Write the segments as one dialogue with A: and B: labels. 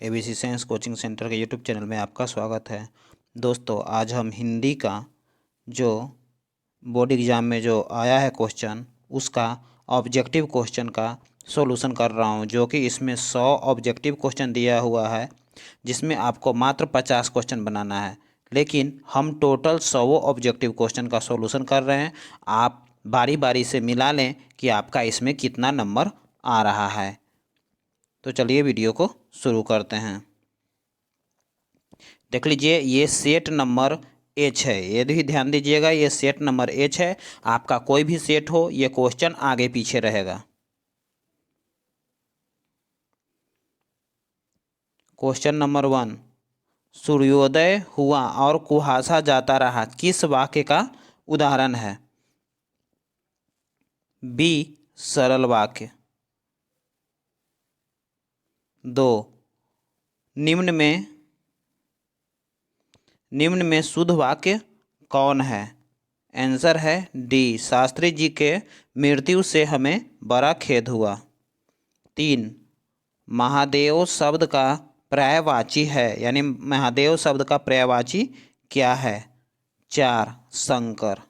A: ABC science coaching centre के YouTube channel में आपका स्वागत है। दोस्तों, आज हम हिंदी का जो बोर्ड एग्ज़ाम में जो आया है क्वेश्चन, उसका ऑब्जेक्टिव क्वेश्चन का सॉल्यूशन कर रहा हूं, जो कि इसमें 100 ऑब्जेक्टिव क्वेश्चन दिया हुआ है, जिसमें आपको मात्र 50 क्वेश्चन बनाना है। लेकिन हम टोटल 100 ऑब्जेक्टिव क्वेश्चन का सॉल्यूशन कर रहे हैं। आप बारी बारी से मिला लें कि आपका इसमें कितना नंबर आ रहा है। तो चलिए वीडियो को शुरू करते हैं। देख लीजिए, ये सेट नंबर एच है। ये भी ध्यान दीजिएगा, ये सेट नंबर एच है। आपका कोई भी सेट हो, ये क्वेश्चन आगे पीछे रहेगा। क्वेश्चन नंबर 1, सूर्योदय हुआ और कुहासा जाता रहा, किस वाक्य का उदाहरण है? बी, सरल वाक्य। 2, निम्न में शुद्ध वाक्य कौन है? आंसर है डी, शास्त्री जी के मृत्यु से हमें बड़ा खेद हुआ। 3, महादेव शब्द का पर्यायवाची है, यानी महादेव शब्द का पर्यायवाची क्या है? 4, शंकर।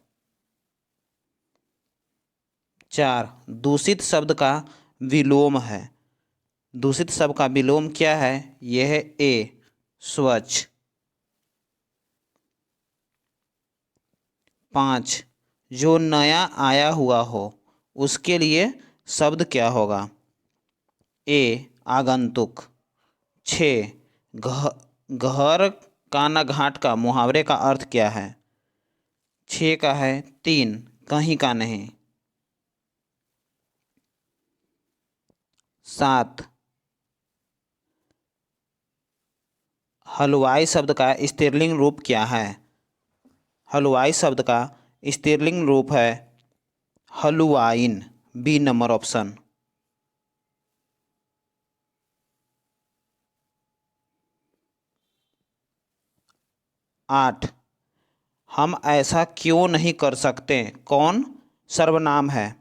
A: 4, दूषित शब्द का विलोम है। दूषित शब्द का विलोम क्या है? यह है ए, स्वच्छ। 5, जो नया आया हुआ हो उसके लिए शब्द क्या होगा? ए, आगंतुक। 6, घर का न घाट का मुहावरे का अर्थ क्या है? 6 का है 3, कहीं का नहीं। 7, हलवाई शब्द का स्त्रीलिंग रूप क्या है? हलवाई शब्द का स्त्रीलिंग रूप है हलुआइन, बी नंबर ऑप्शन। 8, हम ऐसा क्यों नहीं कर सकते, कौन सर्वनाम है?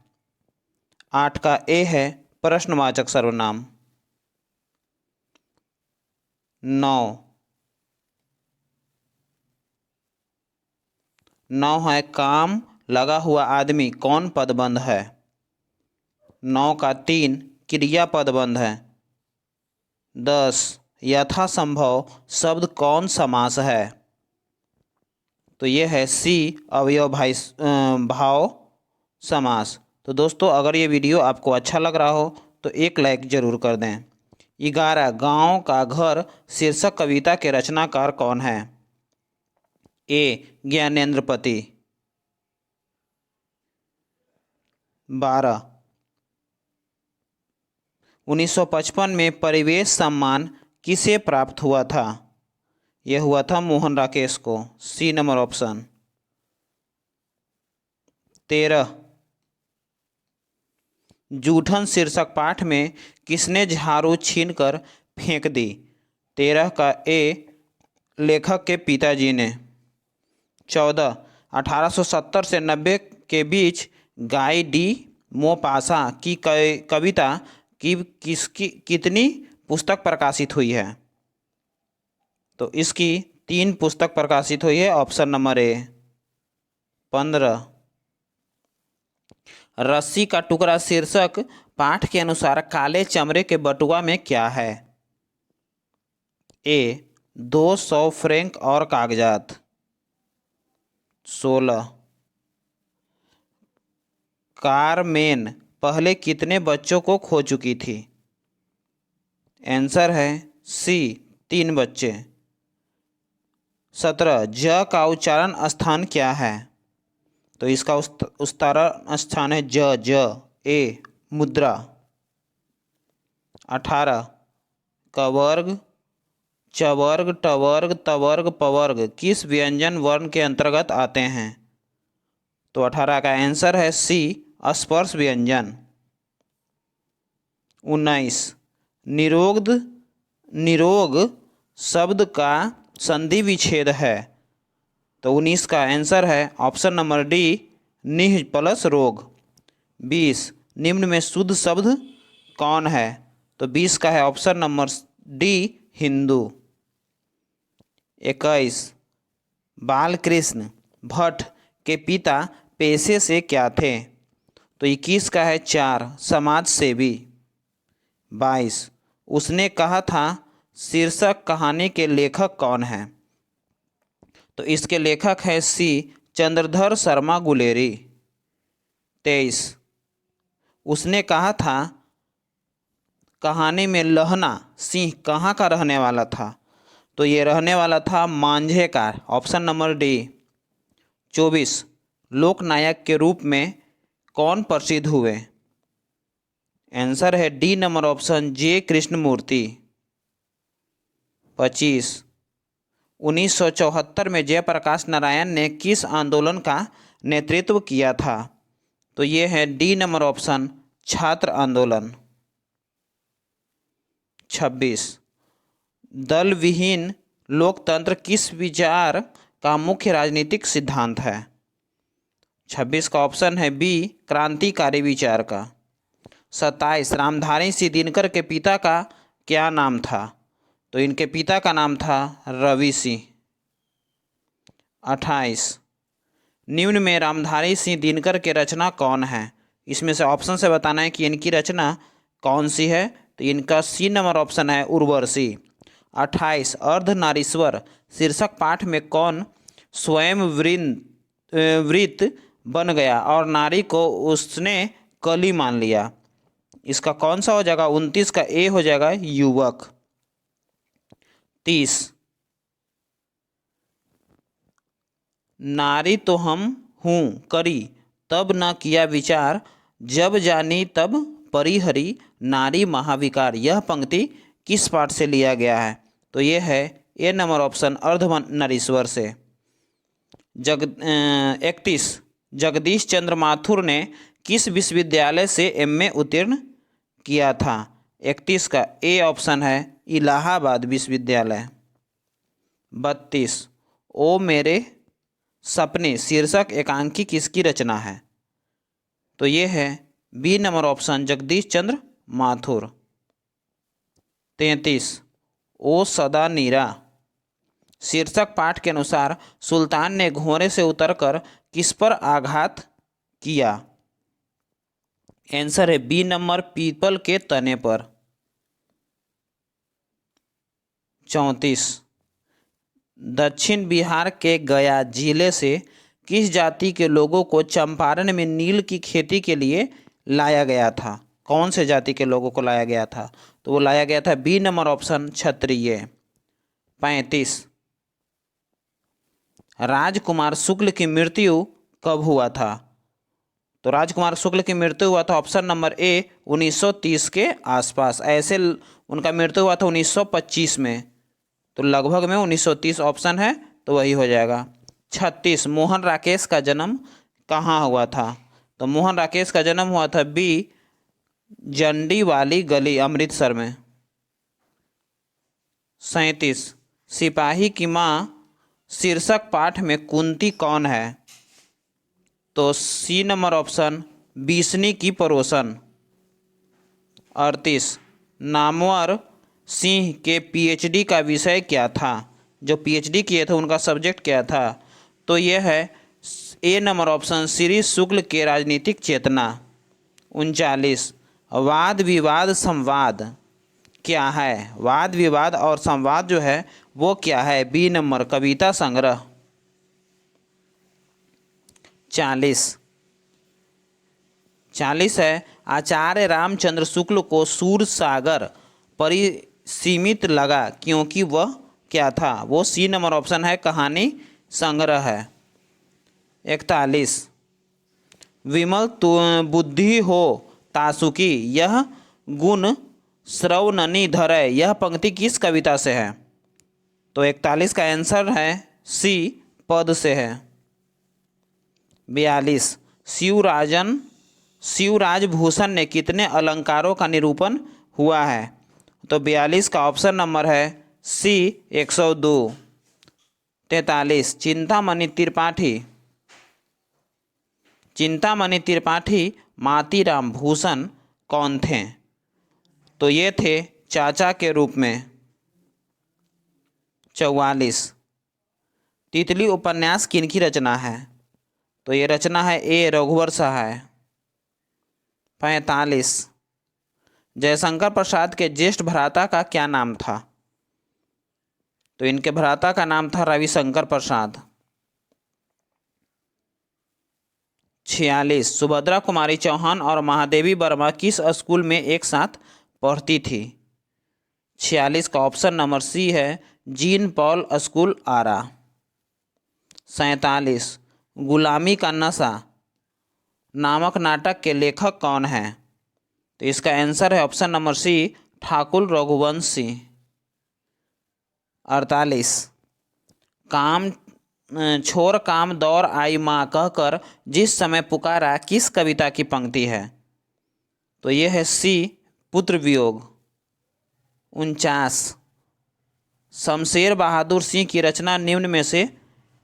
A: 8 का ए है प्रश्नवाचक सर्वनाम। 9 है काम लगा हुआ आदमी कौन पदबंध है? 9 का 3, क्रिया पदबंध है। 10, यथासंभव शब्द कौन समास है? तो ये है सी, अवयव भाव समास। तो दोस्तों, अगर ये वीडियो आपको अच्छा लग रहा हो तो एक लाइक जरूर कर दें। 11, गांव का घर शीर्षक कविता के रचनाकार कौन है? ए, ज्ञानेंद्रपति। 12, 1955 में परिवेश सम्मान किसे प्राप्त हुआ था? यह हुआ था मोहन राकेश को, सी नंबर ऑप्शन। 13, जूठन शीर्षक पाठ में किसने झाड़ू छीनकर फेंक दी? 13 का ए, लेखक के पिताजी ने। 14, 1870 से 90 के बीच गाई डी मोपासा की कविता की कितनी पुस्तक प्रकाशित हुई है? तो इसकी 3 पुस्तक प्रकाशित हुई है, ऑप्शन नंबर ए। 15, रस्सी का टुकड़ा शीर्षक पाठ के अनुसार काले चमड़े के बटुआ में क्या है? ए, 200 फ्रैंक और कागजात। 16, कारमेन पहले कितने बच्चों को खो चुकी थी? आंसर है सी, 3 बच्चे। 17, ज का उच्चारण स्थान क्या है? तो इसका उच्चारण स्थान है ज, ए, मुद्रा। 18, कवर्ग, चवर्ग, टवर्ग, तवर्ग, पवर्ग किस व्यंजन वर्ण के अंतर्गत आते हैं? तो 18 का आंसर है सी, स्पर्श व्यंजन। 19, निरोग शब्द का संधि विच्छेद है। तो 19 का आंसर है ऑप्शन नंबर डी, निह प्लस रोग। 20, निम्न में शुद्ध शब्द कौन है? तो 20 का है option number D Hindu. 21 Balkrishna Bhatt के पिता पेशे से क्या थे? तो 21 का है 4 समाज सेवी। 22 उसने कहा था शीर्षक कहानी के लेखक कौन है? तो इसके लेखक है सी चंद्रधर शर्मा गुलेरी। 23 उसने कहा था कहानी में लहना सिंह कहाँ का रहने वाला था? तो ये रहने वाला था मांझे का, ऑप्शन नंबर डी। 24 लोकनायक के रूप में कौन प्रसिद्ध हुए? आंसर है डी नंबर ऑप्शन जे कृष्णमूर्ति। 25 1974 में जयप्रकाश नारायण ने किस आंदोलन का नेतृत्व किया था? तो ये है डी नंबर ऑप्शन छात्र आंदोलन। 26 दल विहीन लोकतंत्र किस विचार का मुख्य राजनीतिक सिद्धांत है? 26 का ऑप्शन है बी क्रांतिकारी विचार का। 27 रामधारी सिंह दिनकर के पिता का क्या नाम था? तो इनके पिता का नाम था रवि सिंह। 28 निम्न में रामधारी सिंह दिनकर के रचना कौन है? इसमें से ऑप्शन से बताना है कि इनकी रचना कौन सी है। तो इनका सी नंबर ऑप्शन है उर्वशी। 28 अर्धनारीश्वर शीर्षक पाठ में कौन स्वयं वृत बन गया और नारी को उसने कली मान लिया? इसका कौन सा हो जाएगा? 29 का ए हो जाएगा युवक। 30 नारी तो हम हूँ करी तब न किया विचार जब जानी तब परिहरी नारी महाविकार। यह पंक्ति किस पाठ से लिया गया है? तो ये है ए नंबर ऑप्शन अर्धनारीश्वर से। 31 जगदीश चंद्र माथुर ने किस विश्वविद्यालय से एमए उत्तीर्ण किया था? 31 का ए ऑप्शन है इलाहाबाद विश्वविद्यालय। 32 ओ मेरे सपने शीर्षक एकांकी किसकी रचना है? तो ये है बी नंबर ऑप्शन जगदीश चंद्र माथुर। 33 ओ सदा नीरा शीर्षक पाठ के अनुसार सुल्तान ने घोड़े से उतरकर किस पर आघात किया? आंसर है बी नंबर पीपल के तने पर। 34 दक्षिण बिहार के गया जिले से किस जाति के लोगों को चंपारण में नील की खेती के लिए लाया गया था? कौन से जाति के लोगों को लाया गया था? तो वो लाया गया था बी नंबर ऑप्शन क्षत्रिय। 35 राजकुमार शुक्ल की मृत्यु कब हुआ था? तो राजकुमार शुक्ल की मृत्यु हुआ था ऑप्शन नंबर ए 1930 के आसपास। ऐसे उनका मृत्यु हुआ था 1925 में, तो लगभग में 1930 ऑप्शन है तो वही हो जाएगा। 36 मोहन राकेश का जन्म कहाँ हुआ था? तो मोहन राकेश का जन्म हुआ था बी जंडी वाली गली अमृतसर में। 37 सिपाही की माँ शीर्षक पाठ में कुंती कौन है? तो सी नंबर ऑप्शन बीसनी की पड़ोसन। 38 नामवर सिंह के पीएचडी का विषय क्या था? जो पीएचडी किए थे उनका सब्जेक्ट क्या था? तो यह है ए नंबर ऑप्शन श्री शुक्ल के राजनीतिक चेतना। 39 वाद विवाद संवाद क्या है? वाद विवाद और संवाद जो है वो क्या है? बी नंबर कविता संग्रह। 40 है आचार्य रामचंद्र शुक्ल को सूरसागर परिसीमित लगा क्योंकि वह क्या था? वो सी नंबर ऑप्शन है कहानी संग्रह है। 41 विमल बुद्धि हो तासुकी यह गुण श्रवणनी धरै। यह पंक्ति किस कविता से है? तो 41 का आंसर है सी पद से है। 42 शिवराजभूषण ने कितने अलंकारों का निरूपण हुआ है? तो 42 का ऑप्शन नंबर है सी 102। 43 चिंतामणि त्रिपाठी मातीराम भूषण कौन थे? तो ये थे चाचा के रूप में। 44। तितली उपन्यास किनकी रचना है? तो ये रचना है ए रघुवर सहाय। 45। जयशंकर प्रसाद के ज्येष्ठ भ्राता का क्या नाम था? तो इनके भ्राता का नाम था रविशंकर प्रसाद। 46। सुभद्रा कुमारी चौहान और महादेवी वर्मा किस स्कूल में एक साथ पढ़ती थी? 46 का ऑप्शन नंबर सी है, जीन पॉल स्कूल आरा। 47। गुलामी का नशा नामक नाटक के लेखक कौन है? तो इसका आंसर है option number C, Thakur Raghuvansh Singh. 48। काम छोर काम दौर आई माँ कहकर जिस समय पुकारा किस कविता की पंक्ति है? तो ये है सी, पुत्र वियोग। 49। शमशेर बहादुर सिंह की रचना निम्न में से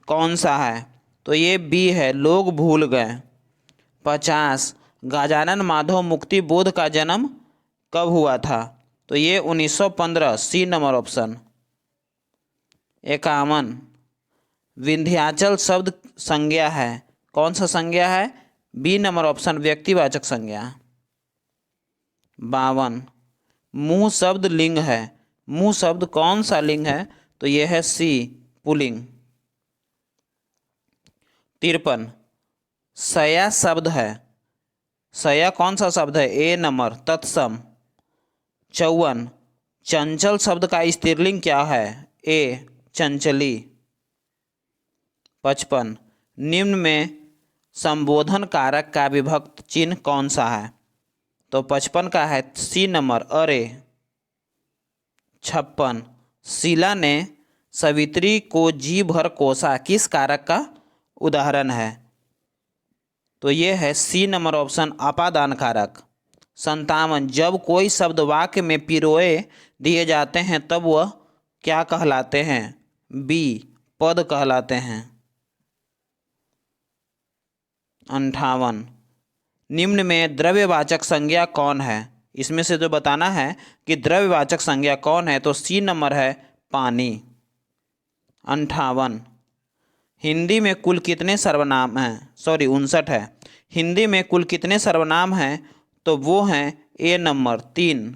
A: कौन सा है? तो ये बी है, लोग भूल गए। 50। गजानन माधव मुक्ति बोध का जन्म कब हुआ था? तो ये 1915, सी नंबर ऑप्शन। 51। विंध्याचल शब्द संज्ञा है, कौन सा संज्ञा है? बी नंबर ऑप्शन, व्यक्तिवाचक संज्ञा। 52। मुंह शब्द लिंग है, मुंह शब्द कौन सा लिंग है? तो यह है सी, पुल्लिंग। 53। सया शब्द है, सया कौन सा शब्द है? ए नंबर, तत्सम। 54। चंचल शब्द का स्त्रीलिंग क्या है? ए, चंचली। 55। निम्न में संबोधन कारक का विभक्त चिन्ह कौन सा है? तो 55 का है सी नंबर, अरे। 56। शीला ने सवित्री को जी भर कोसा किस कारक का उदाहरण है? तो ये है सी नंबर ऑप्शन, अपादान कारक। 57। जब कोई शब्द वाक्य में पिरोए दिए जाते हैं तब वह क्या कहलाते हैं? बी, पद कहलाते हैं। 58। निम्न में द्रव्यवाचक संज्ञा कौन है? इसमें से जो बताना है कि द्रव्यवाचक संज्ञा कौन है, तो सी नंबर है, पानी। 58। हिंदी में कुल कितने सर्वनाम हैं? 59 है। हिंदी में कुल कितने सर्वनाम हैं? तो वो हैं ए नंबर, 3।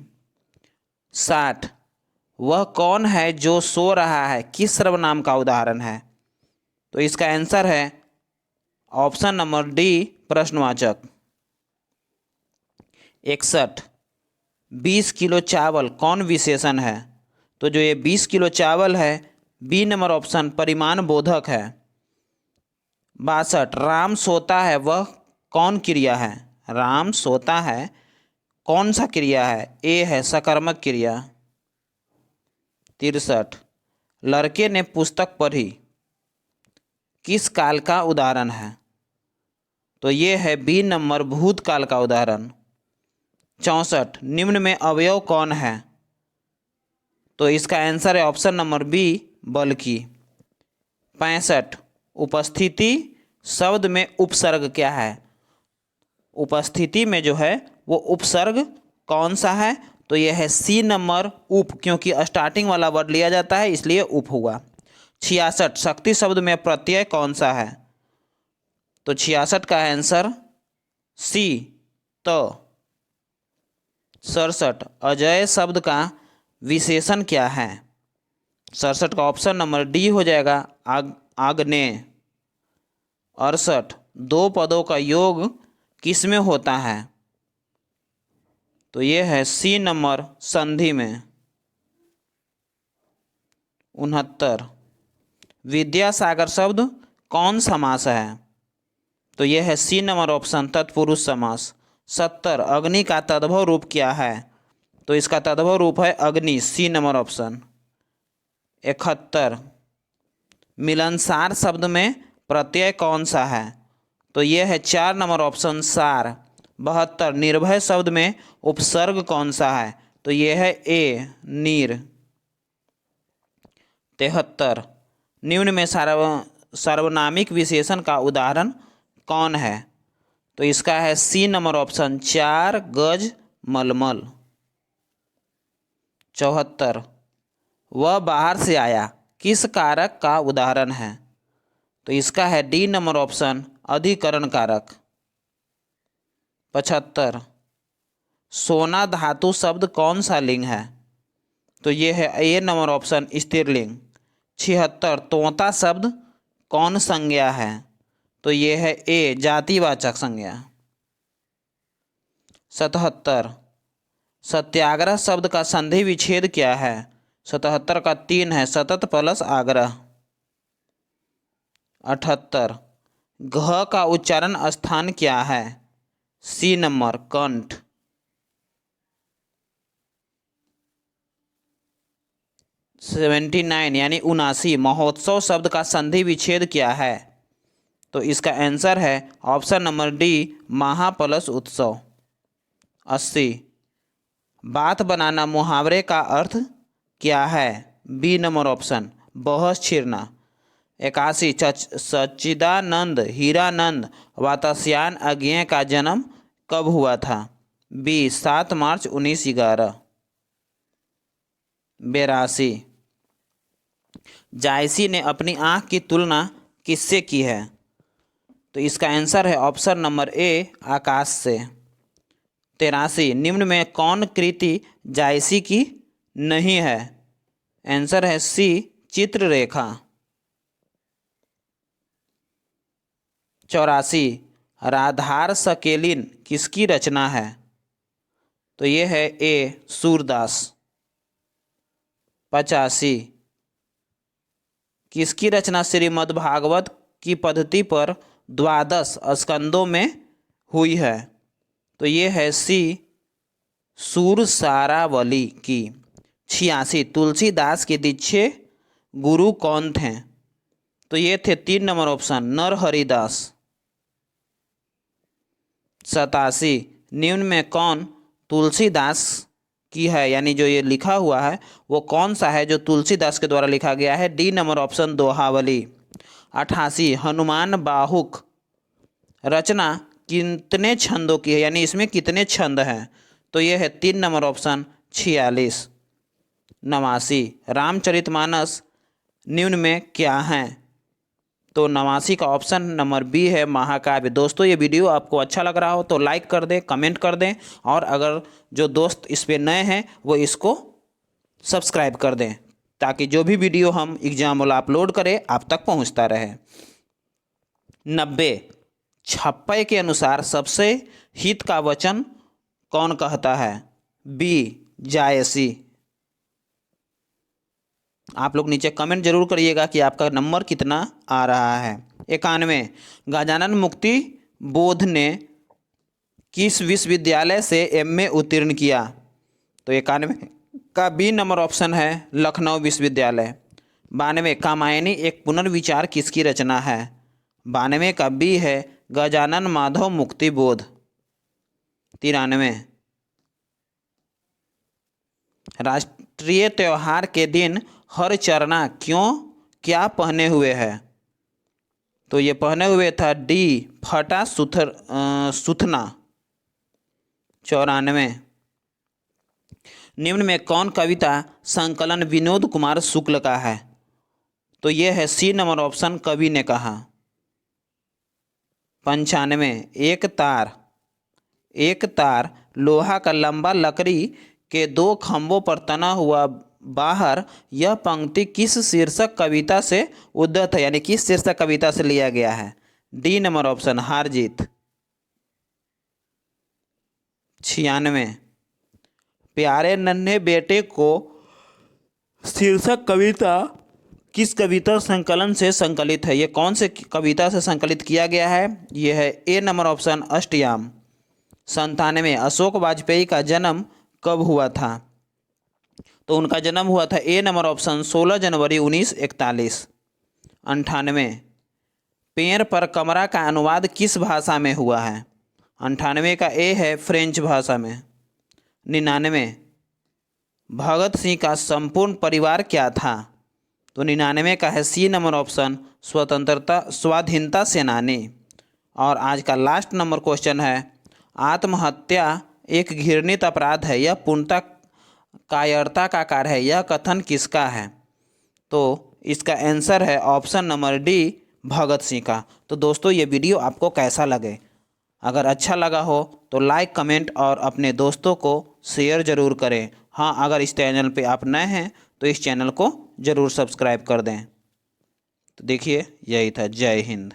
A: 60। वह कौन है जो सो रहा है किस सर्वनाम का उदाहरण है? तो इसका आंसर है ऑप्शन नंबर डी, प्रश्नवाचक। 61। 20 किलो चावल कौन विशेषण है? तो जो ये 20 किलो चावल है, बी नंबर ऑप्शन, परिमाण बोधक है। 62। राम सोता है वह कौन क्रिया है? राम सोता है कौन सा क्रिया है? ए है, सकर्मक क्रिया। 63। लड़के ने पुस्तक पढ़ी किस काल का उदाहरण है? तो ये है बी नंबर, भूतकाल का उदाहरण। 64। निम्न में अवयव कौन है? तो इसका आंसर है ऑप्शन नंबर बी, बल्कि। 65। उपस्थिति शब्द में उपसर्ग क्या है? उपस्थिति में जो है वो उपसर्ग कौन सा है? तो यह है सी नंबर, उप, क्योंकि स्टार्टिंग वाला वर्ड लिया जाता है इसलिए उप हुआ। 66। शक्ति शब्द में प्रत्यय कौन सा है? तो 66 का आंसर सी, तो। 67। अजय शब्द का विशेषण क्या है? 67 का ऑप्शन नंबर डी हो जाएगा, आग्नेय। 68। दो पदों का योग किस में होता है? तो ये है सी नंबर, संधि में। 69। विद्यासागर शब्द कौन समास है? तो यह है सी नंबर ऑप्शन, तत्पुरुष समास। 70। अग्नि का तद्भव रूप क्या है? तो इसका तद्भव रूप है अग्नि, सी नंबर ऑप्शन। 71। मिलनसार शब्द में प्रत्यय कौन सा है? तो यह है 4 नंबर ऑप्शन, सार। 72। निर्भय शब्द में उपसर्ग कौन सा है? तो यह है ए, नीर। 73। निम्न में सार्वनामिक विशेषण का उदाहरण कौन है? तो इसका है सी नंबर ऑप्शन, 4 गज मलमल। 74। वह बाहर से आया किस कारक का उदाहरण है? तो इसका है डी नंबर ऑप्शन, अधिकरण कारक। 75, सोना धातु शब्द कौन सा लिंग है? तो ये है ए नंबर ऑप्शन, स्त्रीलिंग। 76, तोता शब्द कौन संज्ञा है? तो ये है ए, जातिवाचक संज्ञा। 77, सत्याग्रह शब्द का संधि विच्छेद क्या है? 77 का 3 है, सतत प्लस आग्रह। 78, घ का उच्चारण स्थान क्या है? सी नंबर, कंठ। 79 यानी 79, महोत्सव शब्द का संधि विच्छेद क्या है? तो इसका आंसर है ऑप्शन नंबर डी, महा प्लस उत्सव। 80, बात बनाना मुहावरे का अर्थ क्या है? बी नंबर ऑप्शन, बहस छीरना। 81, सच्चिदानंद हीरानंद वात्स्यायन अज्ञेय का जन्म कब हुआ था? बी, 7 मार्च 1911। 82, जायसी ने अपनी आँख की तुलना किससे की है? तो इसका आंसर है ऑप्शन नंबर ए, आकाश से। 83, निम्न में कौन कृति जायसी की नहीं है? आंसर है सी, चित्ररेखा। 84, राधार सकेलिन किसकी रचना है? तो ये है ए, सूरदास। 85, किसकी रचना श्रीमद्भागवत की पद्धति पर 12 स्कंदों में हुई है? तो ये है सी, सूरसारावली की। 86, तुलसीदास के दीक्षे गुरु कौन थे? तो ये थे 3 नंबर ऑप्शन, नरहरिदास। 87, निम्न में कौन तुलसीदास की है, यानी जो ये लिखा हुआ है वो कौन सा है जो तुलसीदास के द्वारा लिखा गया है? D number option, Dohavali. 88, Hanuman Bahuk रचना कितने छंदों की है, यानी इसमें कितने छंद हैं? तो ये है 3 नंबर ऑप्शन, 46। 89, रामचरितमानस निम्न में क्या हैं? तो 89 का ऑप्शन नंबर बी है, महाकाव्य। दोस्तों ये वीडियो आपको अच्छा लग रहा हो तो लाइक कर दें, कमेंट कर दें, और अगर जो दोस्त इस पे नए हैं वो इसको सब्सक्राइब कर दें, ताकि जो भी वीडियो हम एग्जाम वाला अपलोड करें आप तक पहुंचता रहे। 90, छप्पय के अनुसार सबसे हित का वचन कौन कहता है? बी, जायसी। आप लोग नीचे कमेंट जरूर करिएगा कि आपका नंबर कितना आ रहा है। 91, गजानन मुक्ति बोध ने किस विश्वविद्यालय से एमए उत्तीर्ण किया? तो 91 का बी नंबर ऑप्शन है, लखनऊ विश्वविद्यालय। 92, कामायनी एक पुनर्विचार किसकी रचना है? 92 का बी है, गजानन माधव मुक्ति बोध। 93, राष्ट्रीय त्योहार के दिन हर चरना क्या पहने हुए है? तो ये पहने हुए था डी, फटा सुथना। 94, निम्न में कौन कविता संकलन विनोद कुमार शुक्ल का है? तो ये है सी नंबर ऑप्शन, कवि ने कहा। 95, एक तार लोहा का लंबा लकड़ी के 2 खंभों पर तना हुआ बाहर, यह पंक्ति किस शीर्षक कविता से उद्धृत है, यानी किस शीर्षक कविता से लिया गया है? डी नंबर ऑप्शन, हार जीत। 96, प्यारे नन्हे बेटे को शीर्षक कविता किस कविता संकलन से संकलित है? ये कौन से कविता से संकलित किया गया है? ये है ए नंबर ऑप्शन, अष्टयाम। 97, अशोक वाजपेयी का जन्म कब हुआ था? तो उनका जन्म हुआ था ए नंबर ऑप्शन, 16 जनवरी 1941। 98, पेड़ पर कमरा का अनुवाद किस भाषा में हुआ है? 98 का ए है, फ्रेंच भाषा में। 99, भगत सिंह का संपूर्ण परिवार क्या था? तो 99 का है सी नंबर ऑप्शन, स्वाधीनता सेनानी। और आज का लास्ट नंबर क्वेश्चन है, आत्महत्या एक घृणित अपराध है, यह पूर्णतः कायरता का कार्य है, यह कथन किसका है? तो इसका आंसर है option number D, Bhagat Singh का। तो दोस्तों ये वीडियो आपको कैसा लगे? अगर अच्छा लगा हो तो लाइक, कमेंट और अपने दोस्तों को शेयर ज़रूर करें। हाँ, अगर इस चैनल पे आप नए हैं तो इस चैनल को ज़रूर सब्सक्राइब कर दें। तो देखिए, यही था। जय हिंद।